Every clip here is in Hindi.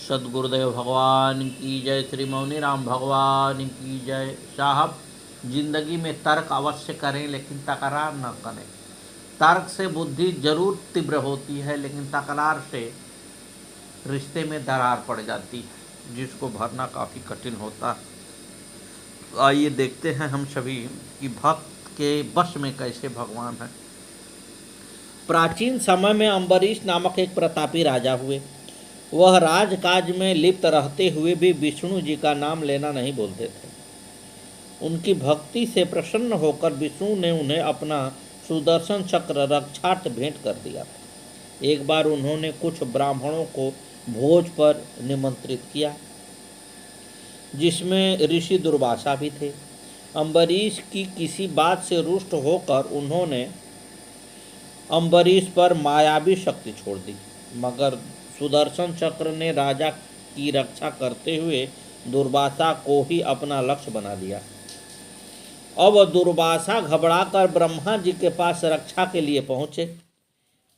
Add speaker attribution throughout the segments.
Speaker 1: सदगुरुदेव भगवान की जय। श्री मौनी राम भगवान की जय। साहब, जिंदगी में तर्क अवश्य करें लेकिन तकरार न करें। तर्क से बुद्धि जरूर तीव्र होती है लेकिन तकरार से रिश्ते में दरार पड़ जाती है जिसको भरना काफ़ी कठिन होता है। आइए देखते हैं हम सभी कि भक्त के वश में कैसे भगवान है। प्राचीन समय में अम्बरीश नामक एक प्रतापी राजा हुए। वह राजकाज में लिप्त रहते हुए भी विष्णु जी का नाम लेना नहीं बोलते थे। उनकी भक्ति से प्रसन्न होकर विष्णु ने उन्हें अपना सुदर्शन चक्र रक्षार्थ भेंट कर दिया था। एक बार उन्होंने कुछ ब्राह्मणों को भोज पर निमंत्रित किया जिसमें ऋषि दुर्वासा भी थे। अम्बरीश की किसी बात से रुष्ट होकर उन्होंने अम्बरीश पर मायावी शक्ति छोड़ दी, मगर सुदर्शन चक्र ने राजा की रक्षा करते हुए दुर्वासा को ही अपना लक्ष्य बना दिया। अब दुर्वासा घबराकर ब्रह्मा जी के पास रक्षा के लिए पहुंचे।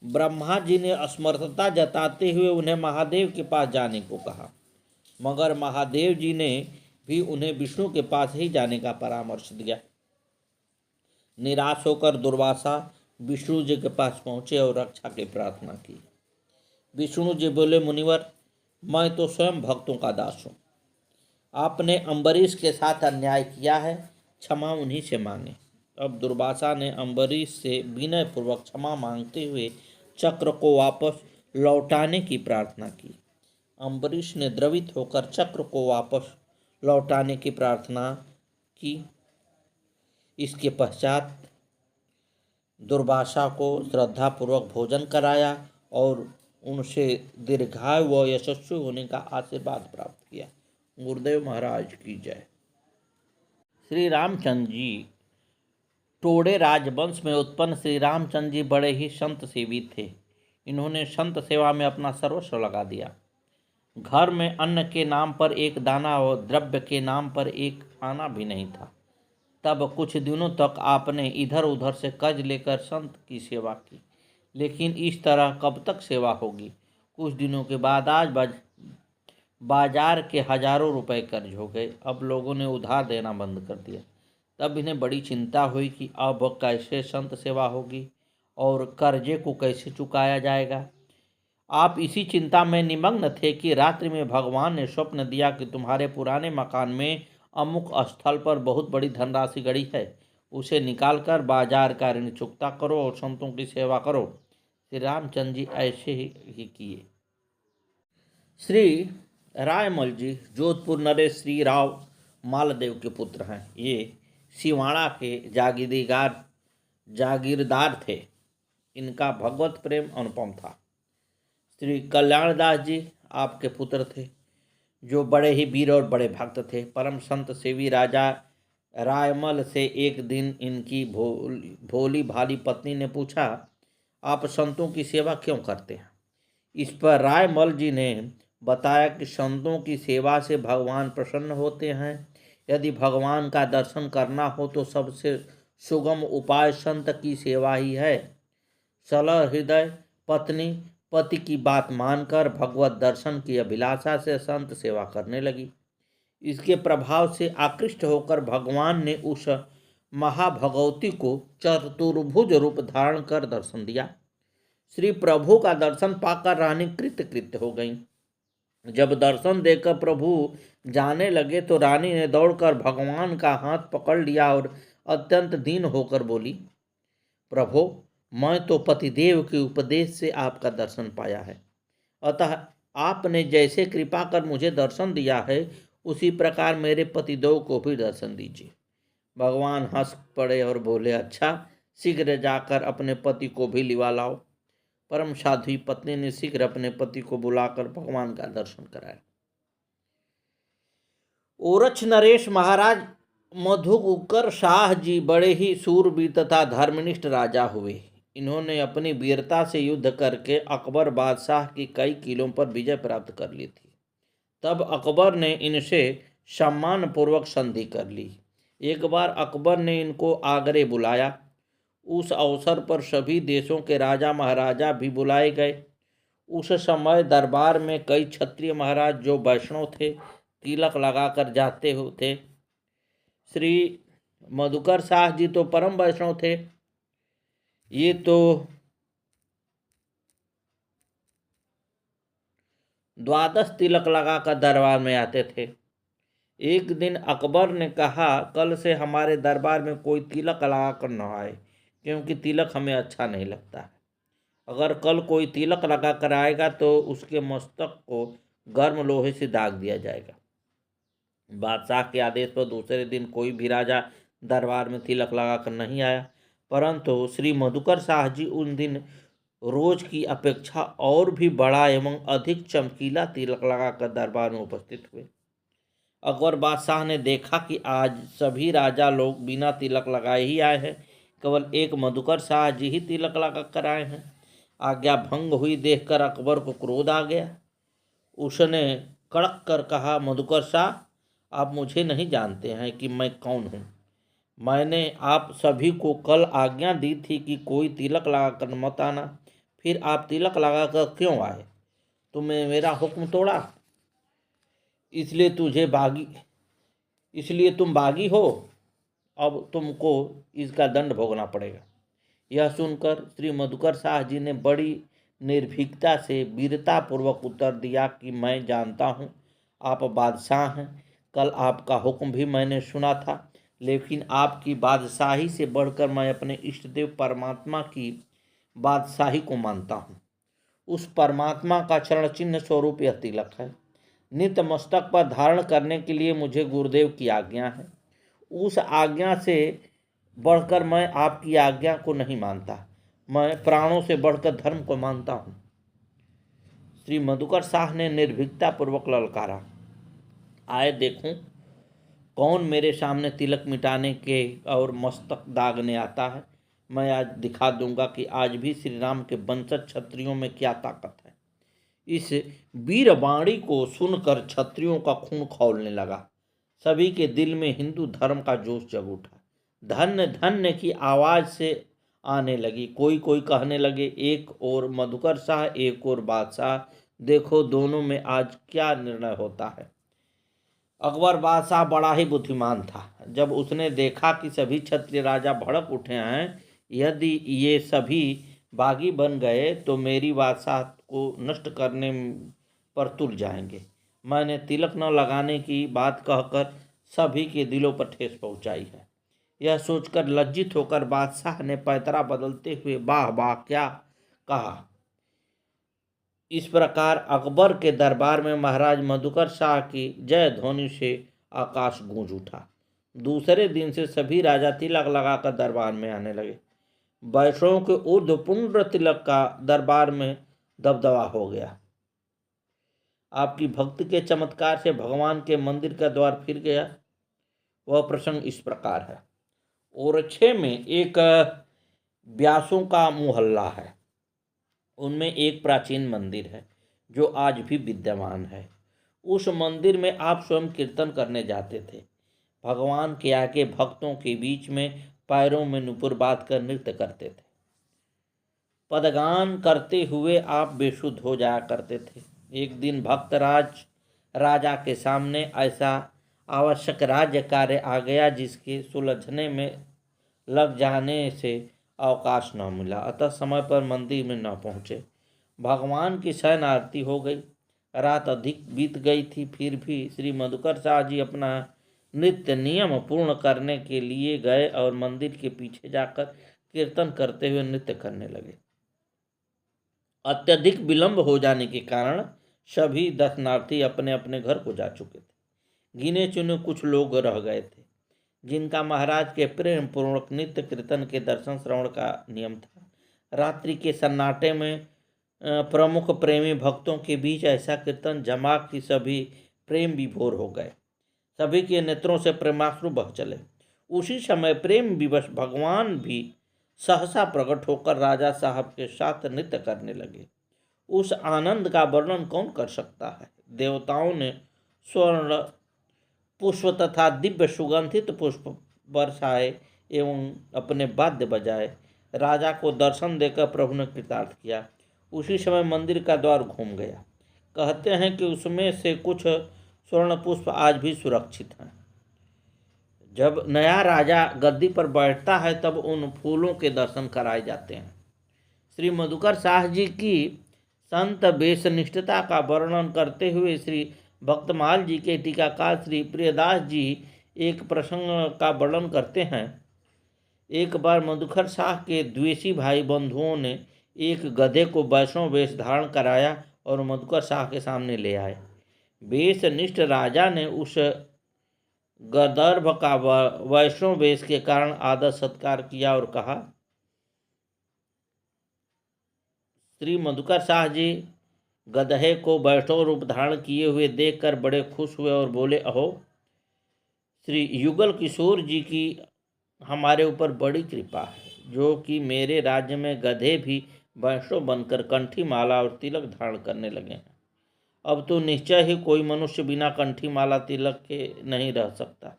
Speaker 1: ब्रह्मा जी ने असमर्थता जताते हुए उन्हें महादेव के पास जाने को कहा, मगर महादेव जी ने भी उन्हें विष्णु के पास ही जाने का परामर्श दिया। निराश होकर दुर्वासा विष्णु जी के पास पहुंचे और रक्षा की प्रार्थना की। विष्णु जी बोले, मुनिवर, मैं तो स्वयं भक्तों का दास हूँ। आपने अम्बरीश के साथ अन्याय किया है, क्षमा उन्हीं से मांगे। अब दुर्वासा ने अम्बरीश से विनयपूर्वक क्षमा मांगते हुए चक्र को वापस लौटाने की प्रार्थना की। अम्बरीश ने द्रवित होकर चक्र को वापस लौटाने की प्रार्थना की। इसके पश्चात दुर्वासा को श्रद्धापूर्वक भोजन कराया और उनसे दीर्घायु व यशस्वी होने का आशीर्वाद प्राप्त किया। गुरुदेव महाराज की जय। श्री रामचंद्र जी टोड़े राजवंश में उत्पन्न श्री रामचंद्र जी बड़े ही संत सेवी थे। इन्होंने संत सेवा में अपना सर्वस्व लगा दिया। घर में अन्न के नाम पर एक दाना और द्रव्य के नाम पर एक आना भी नहीं था। तब कुछ दिनों तक आपने इधर उधर से कर्ज लेकर संत की सेवा की, लेकिन इस तरह कब तक सेवा होगी। कुछ दिनों के बाद आज बाजार के हजारों रुपए कर्ज हो गए। अब लोगों ने उधार देना बंद कर दिया। तब इन्हें बड़ी चिंता हुई कि अब कैसे संत सेवा होगी और कर्जे को कैसे चुकाया जाएगा। आप इसी चिंता में निमग्न थे कि रात्रि में भगवान ने स्वप्न दिया कि तुम्हारे पुराने मकान में अमुक स्थल पर बहुत बड़ी धनराशि गड़ी है, उसे निकालकर बाजार का ऋण चुकता करो और संतों की सेवा करो। श्री रामचंद्र जी ऐसे ही किए। श्री रायमल जी जोधपुर नरेश श्री राव मालदेव के पुत्र हैं। ये सिवाड़ा के जागीरदार थे। इनका भगवत प्रेम अनुपम था। श्री कल्याणदास जी आपके पुत्र थे, जो बड़े ही वीर और बड़े भक्त थे। परम संत सेवी राजा रायमल से एक दिन इनकी भोली भाली पत्नी ने पूछा, आप संतों की सेवा क्यों करते हैं। इस पर रायमल जी ने बताया कि संतों की सेवा से भगवान प्रसन्न होते हैं। यदि भगवान का दर्शन करना हो तो सबसे सुगम उपाय संत की सेवा ही है। सरल हृदय पत्नी पति की बात मानकर भगवत दर्शन की अभिलाषा से संत सेवा करने लगी। इसके प्रभाव से आकृष्ट होकर भगवान ने उस महाभगवती को चतुर्भुज रूप धारण कर दर्शन दिया। श्री प्रभु का दर्शन पाकर रानी कृतकृत्य हो गईं। जब दर्शन देकर प्रभु जाने लगे तो रानी ने दौड़कर भगवान का हाथ पकड़ लिया और अत्यंत दीन होकर बोली, प्रभु, मैं तो पतिदेव के उपदेश से आपका दर्शन पाया है, अतः आपने जैसे कृपा कर मुझे दर्शन दिया है उसी प्रकार मेरे पतिदेव को भी दर्शन दीजिए। भगवान हंस पड़े और बोले, अच्छा, शीघ्र जाकर अपने पति को भी लिवा लाओ। परम साध्वी पत्नी ने शीघ्र अपने पति को बुलाकर भगवान का दर्शन कराया। ओरछ नरेश महाराज मधुकर शाह जी बड़े ही सूरवीर तथा धर्मनिष्ठ राजा हुए। इन्होंने अपनी वीरता से युद्ध करके अकबर बादशाह की कई किलों पर विजय प्राप्त कर ली थी। तब अकबर ने इनसे सम्मानपूर्वक संधि कर ली। एक बार अकबर ने इनको आगरे बुलाया। उस अवसर पर सभी देशों के राजा महाराजा भी बुलाए गए। उस समय दरबार में कई क्षत्रिय महाराज जो वैष्णव थे तिलक लगाकर जाते थे। श्री मधुकर शाह जी तो परम वैष्णव थे। ये तो द्वादश तिलक लगाकर दरबार में आते थे। एक दिन अकबर ने कहा, कल से हमारे दरबार में कोई तिलक लगाकर न आए, क्योंकि तिलक हमें अच्छा नहीं लगता है। अगर कल कोई तिलक लगा कर आएगा तो उसके मस्तक को गर्म लोहे से दाग दिया जाएगा। बादशाह के आदेश पर दूसरे दिन कोई भी राजा दरबार में तिलक लगाकर नहीं आया, परंतु श्री मधुकर शाह जी उन दिन रोज की अपेक्षा और भी बड़ा एवं अधिक चमकीला तिलक लगाकर दरबार में उपस्थित हुए। अकबर बादशाह ने देखा कि आज सभी राजा लोग बिना तिलक लगाए ही आए हैं, केवल एक मधुकर शाह जी ही तिलक लगा कर आए हैं। आज्ञा भंग हुई देखकर अकबर को क्रोध आ गया। उसने कड़क कर कहा, मधुकर शाह, आप मुझे नहीं जानते हैं कि मैं कौन हूँ। मैंने आप सभी को कल आज्ञा दी थी कि कोई तिलक लगाकर मत आना, फिर आप तिलक लगाकर क्यों आए? तुमने मेरा हुक्म तोड़ा, इसलिए तुम बागी हो। अब तुमको इसका दंड भोगना पड़ेगा। यह सुनकर श्री मधुकर शाह जी ने बड़ी निर्भीकता से वीरता पूर्वक उत्तर दिया कि मैं जानता हूँ आप बादशाह हैं। कल आपका हुक्म भी मैंने सुना था, लेकिन आपकी बादशाही से बढ़कर मैं अपने इष्ट देव परमात्मा की बादशाही को मानता हूँ। उस परमात्मा का चरण चिन्ह स्वरूप यह तिलक है। नित्य मस्तक पर धारण करने के लिए मुझे गुरुदेव की आज्ञा है। उस आज्ञा से बढ़कर मैं आपकी आज्ञा को नहीं मानता। मैं प्राणों से बढ़कर धर्म को मानता हूँ। श्री मधुकर शाह ने निर्भीकता पूर्वक ललकारा, आए देखूं कौन मेरे सामने तिलक मिटाने के और मस्तक दागने आता है। मैं आज दिखा दूंगा कि आज भी श्री राम के वंशज क्षत्रियों में क्या ताकत है। इस वीरवाणी को सुनकर क्षत्रियों का खून खौलने लगा। सभी के दिल में हिंदू धर्म का जोश जग उठा। धन्य धन्य की आवाज़ से आने लगी। कोई कोई कहने लगे, एक और मधुकर शाह, एक और बादशाह, देखो दोनों में आज क्या निर्णय होता है। अकबर बादशाह बड़ा ही बुद्धिमान था। जब उसने देखा कि सभी क्षत्रिय राजा भड़क उठे हैं, यदि ये सभी बागी बन गए तो मेरी बादशाह को नष्ट करने पर तुल जाएंगे। मैंने तिलक न लगाने की बात कहकर सभी के दिलों पर ठेस पहुंचाई है। यह सोचकर लज्जित होकर बादशाह ने पैतरा बदलते हुए वाह वाह क्या कहा। इस प्रकार अकबर के दरबार में महाराज मधुकर शाह की जय ध्वनि से आकाश गूंज उठा। दूसरे दिन से सभी राजा तिलक लगाकर दरबार में आने लगे। वैष्णव के ऊर्ध्व पुण्य तिलक का दरबार में दबदबा हो गया। आपकी भक्ति के चमत्कार से भगवान के मंदिर का द्वार फिर गया। वह प्रसंग इस प्रकार है। ओरछे में एक व्यासों का मोहल्ला है। उनमें एक प्राचीन मंदिर है जो आज भी विद्यमान है। उस मंदिर में आप स्वयं कीर्तन करने जाते थे। भगवान के आगे भक्तों के बीच में पैरों में नुपुर बांध कर नृत्य करते थे। पदगान करते हुए आप बेसुध हो जाया करते थे। एक दिन भक्तराज राजा के सामने ऐसा आवश्यक राज्य कार्य आ गया जिसके सुलझने में लग जाने से अवकाश न मिला, अतः समय पर मंदिर में न पहुँचे। भगवान की शयन आरती हो गई। रात अधिक बीत गई थी, फिर भी श्री मधुकर शाह जी अपना नित्य नियम पूर्ण करने के लिए गए और मंदिर के पीछे जाकर कीर्तन करते हुए नृत्य करने लगे। अत्यधिक विलंब हो जाने के कारण सभी दर्शनार्थी अपने अपने घर को जा चुके थे। गिने चुने कुछ लोग रह गए थे जिनका महाराज के प्रेम पूर्वक नित्य कीर्तन के दर्शन श्रवण का नियम था। रात्रि के सन्नाटे में प्रमुख प्रेमी भक्तों के बीच ऐसा कीर्तन जमा कि सभी प्रेम विभोर हो गए। सभी के नेत्रों से प्रेमाश्रु बह चले। उसी समय प्रेम विवश भगवान भी सहसा प्रकट होकर राजा साहब के साथ नृत्य करने लगे। उस आनंद का वर्णन कौन कर सकता है। देवताओं ने स्वर्ण पुष्प तथा दिव्य सुगंधित पुष्प बरसाए एवं अपने वाद्य बजाए। राजा को दर्शन देकर प्रभु ने कृतार्थ किया। उसी समय मंदिर का द्वार घूम गया। कहते हैं कि उसमें से कुछ स्वर्ण पुष्प आज भी सुरक्षित हैं। जब नया राजा गद्दी पर बैठता है तब उन फूलों के दर्शन कराए जाते हैं। श्री मधुकर शाह जी की संत वेशनिष्ठता का वर्णन करते हुए श्री भक्तमाल जी के टीकाकार श्री प्रियदास जी एक प्रसंग का वर्णन करते हैं। एक बार मधुकर शाह के द्वेषी भाई बंधुओं ने एक गधे को वैष्णव वेश धारण कराया और मधुकर शाह के सामने ले आए। वेशनिष्ठ राजा ने उस गदर्भ का वैष्णव वेश के कारण आदर सत्कार किया और कहा, श्री मधुकर शाह जी गधे को वैष्णव रूप धारण किए हुए देखकर बड़े खुश हुए और बोले, अहो, श्री युगल किशोर जी की हमारे ऊपर बड़ी कृपा है, जो कि मेरे राज्य में गधे भी वैष्णव बनकर कंठी माला और तिलक धारण करने लगे हैं। अब तो निश्चय ही कोई मनुष्य बिना कंठी माला तिलक के नहीं रह सकता।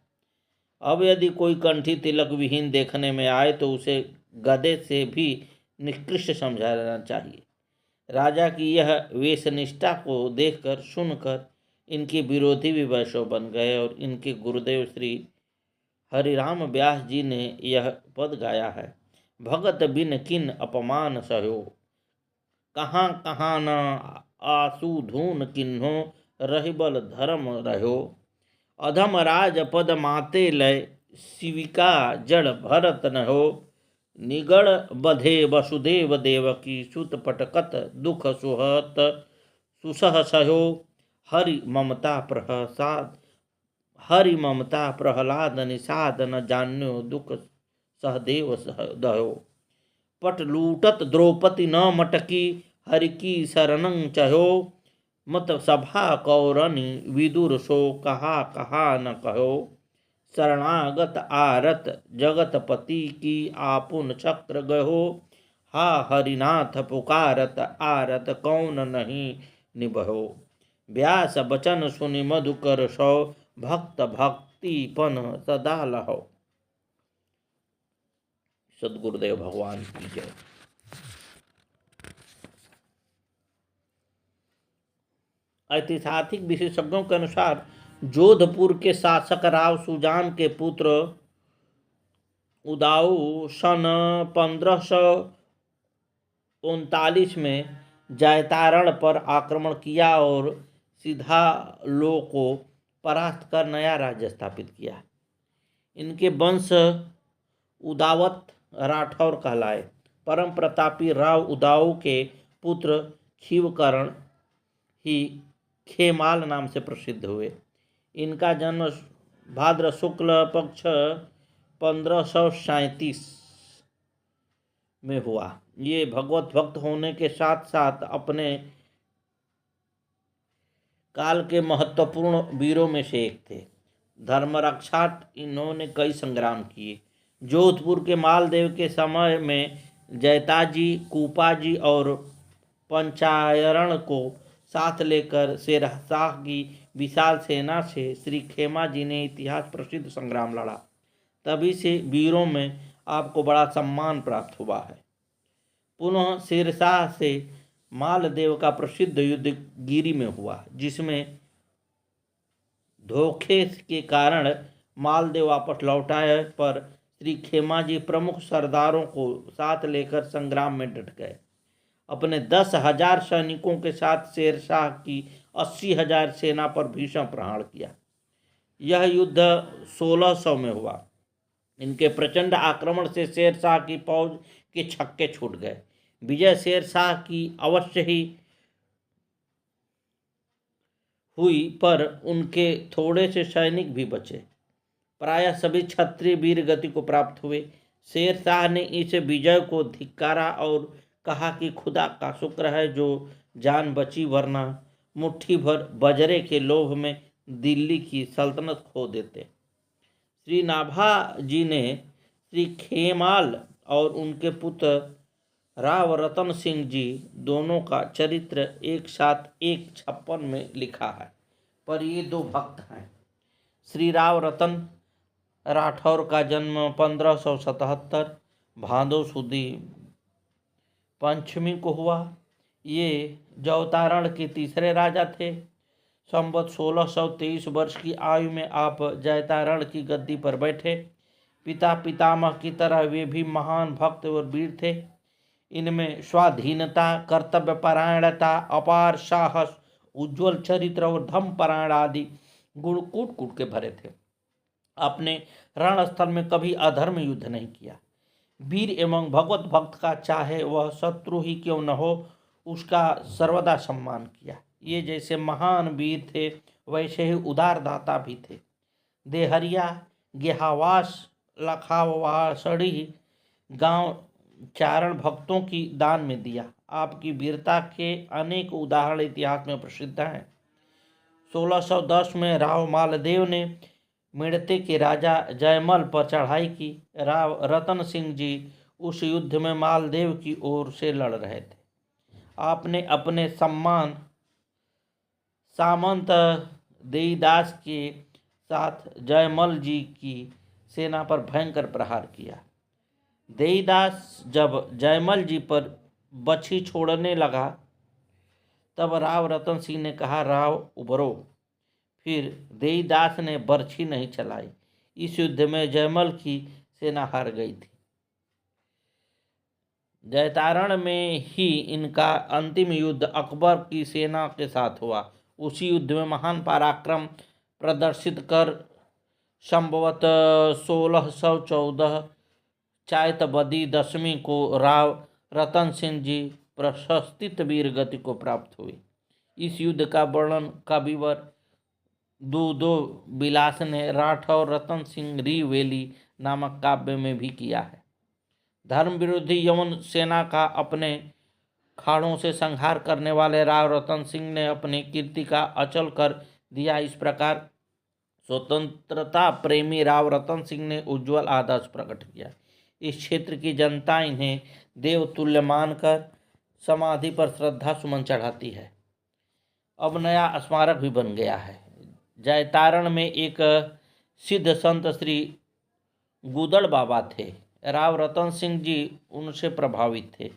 Speaker 1: अब यदि कोई कंठी तिलक विहीन देखने में आए तो उसे गधे से भी निकृष्ट समझा जाना चाहिए। राजा की यह वेशनिष्ठा को देखकर सुनकर इनके विरोधी भी वैष्णव बन गए और इनके गुरुदेव श्री हरिराम व्यास जी ने यह पद गाया है, भगत बिन किन अपमान सहो, कहाँ कहाँ न आसु धून किन्हो, रहिबल धर्म रहो, अधम राज पद माते लय, शिविका जड़ भरत न हो, निगड़ बधे वसुदेव देवकी, सुत पटकत दुख सुहत सुसह सहो, हरि ममता प्रहलाद निषाद, न जान्यो दुख सहदेव दहो, पट लूटत द्रौपदी न मटकी, हरि की शरणं चहो, मत सभा कौरनी विदुर सो, कहा कहा न कहो, शरणागत आरत जगतपति की, आपुन चक्र गहो, हा हरिनाथ पुकारत आरत, कौन नहीं निभहो, व्यास बचन सुनि मधुकर सौ, भक्त भक्तिपन सदा लहो। सद्गुरुदेव भगवान की जय। ऐतिहासिक विशेषज्ञों के अनुसार जोधपुर के शासक राव सुजान के पुत्र उदाऊ सन 1539 में जैतारण पर आक्रमण किया और सिद्धालो को परास्त कर नया राज्य स्थापित किया। इनके वंश उदावत राठौर कहलाए। परम प्रतापी राव उदाऊ के पुत्र शिवकरण ही खेमाल नाम से प्रसिद्ध हुए। इनका जन्म भाद्र शुक्ल पक्ष 1537 में हुआ। ये भगवत भक्त होने के साथ साथ अपने काल के महत्वपूर्ण वीरों में से एक थे। धर्मरक्षार्थ इन्होंने कई संग्राम किए। जोधपुर के मालदेव के समय में जैताजी, कूपाजी और पंचायरण को साथ लेकर शेरशाह की विशाल सेना से श्री खेमा जी ने इतिहास प्रसिद्ध संग्राम लड़ा। तभी से वीरों में आपको बड़ा सम्मान प्राप्त हुआ है। पुनः शेरशाह से मालदेव का प्रसिद्ध युद्ध गिरी में हुआ, जिसमें धोखे के कारण मालदेव वापस लौट आए, पर श्री खेमा जी प्रमुख सरदारों को साथ लेकर संग्राम में डट गए। अपने 10,000 सैनिकों के साथ शेरशाह की 80,000 सेना पर भीषण प्रहार किया। यह युद्ध 1600 में हुआ। इनके प्रचंड आक्रमण से शेरशाह की फौज के छक्के छूट गए। विजय शेरशाह की अवश्य ही हुई, पर उनके थोड़े से सैनिक भी बचे। प्रायः सभी क्षत्रिय वीर गति को प्राप्त हुए। शेरशाह ने इस विजय को धिक्कारा और कहा कि खुदा का शुक्र है जो जान बची, वरना मुट्ठी भर बजरे के लोभ में दिल्ली की सल्तनत खो देते। श्री नाभा जी ने श्री खेमाल और उनके पुत्र राव रतन सिंह जी दोनों का चरित्र एक साथ 156 में लिखा है, पर ये दो भक्त हैं। श्री राव रतन राठौर का जन्म 1577 भादो सुदी पंचमी को हुआ। ये जौतारण के तीसरे राजा थे। संवत 1623 वर्ष की आयु में आप जैतारण की गद्दी पर बैठे। पिता पितामह की तरह वे भी महान भक्त और वीर थे। इनमें स्वाधीनता, कर्तव्य परायणता, अपार साहस, उज्ज्वल चरित्र और धर्म परायण आदि गुण कूट कूट के भरे थे। आपने रणस्थल में कभी अधर्म युद्ध नहीं किया। वीर एवं भगवत भक्त का चाहे वह शत्रु ही क्यों न हो, उसका सर्वदा सम्मान किया। ये जैसे महान वीर थे वैसे ही उदार दाता भी थे। देहरिया, गेहावास, लखावासड़ी गांव चारण भक्तों की दान में दिया। आपकी वीरता के अनेक उदाहरण इतिहास में प्रसिद्ध हैं। 1610 में राव मालदेव ने मेड़ते के राजा जयमल पर चढ़ाई की। राव रतन सिंह जी उस युद्ध में मालदेव की ओर से लड़ रहे थे। आपने अपने सामंत देईदास के साथ जयमल जी की सेना पर भयंकर प्रहार किया। देईदास जब जयमल जी पर बछी छोड़ने लगा तब राव रतन सिंह ने कहा, राव उबरो। फिर देईदास ने बर्छी नहीं चलाई। इस युद्ध में जयमल की सेना हार गई थी। जैतारण में ही इनका अंतिम युद्ध अकबर की सेना के साथ हुआ। उसी युद्ध में महान पराक्रम प्रदर्शित कर संभवत 1614 चायतबदी दशमी को राव रतन सिंह जी प्रशस्तित वीर गति को प्राप्त हुई। इस युद्ध का वर्णन कविवर दूदो बिलास ने राठौर रतन सिंह रीवेली नामक काव्य में भी किया है। धर्म विरोधी यवन सेना का अपने खाड़ों से संहार करने वाले राव रतन सिंह ने अपनी कीर्ति का अचल कर दिया। इस प्रकार स्वतंत्रता प्रेमी राव रतन सिंह ने उज्ज्वल आदर्श प्रकट किया। इस क्षेत्र की जनता इन्हें देवतुल्य मानकर समाधि पर श्रद्धा सुमन चढ़ाती है। अब नया स्मारक भी बन गया है। जैतारण में एक सिद्ध संत श्री गुदड़ बाबा थे। राव रतन सिंह जी उनसे प्रभावित थे।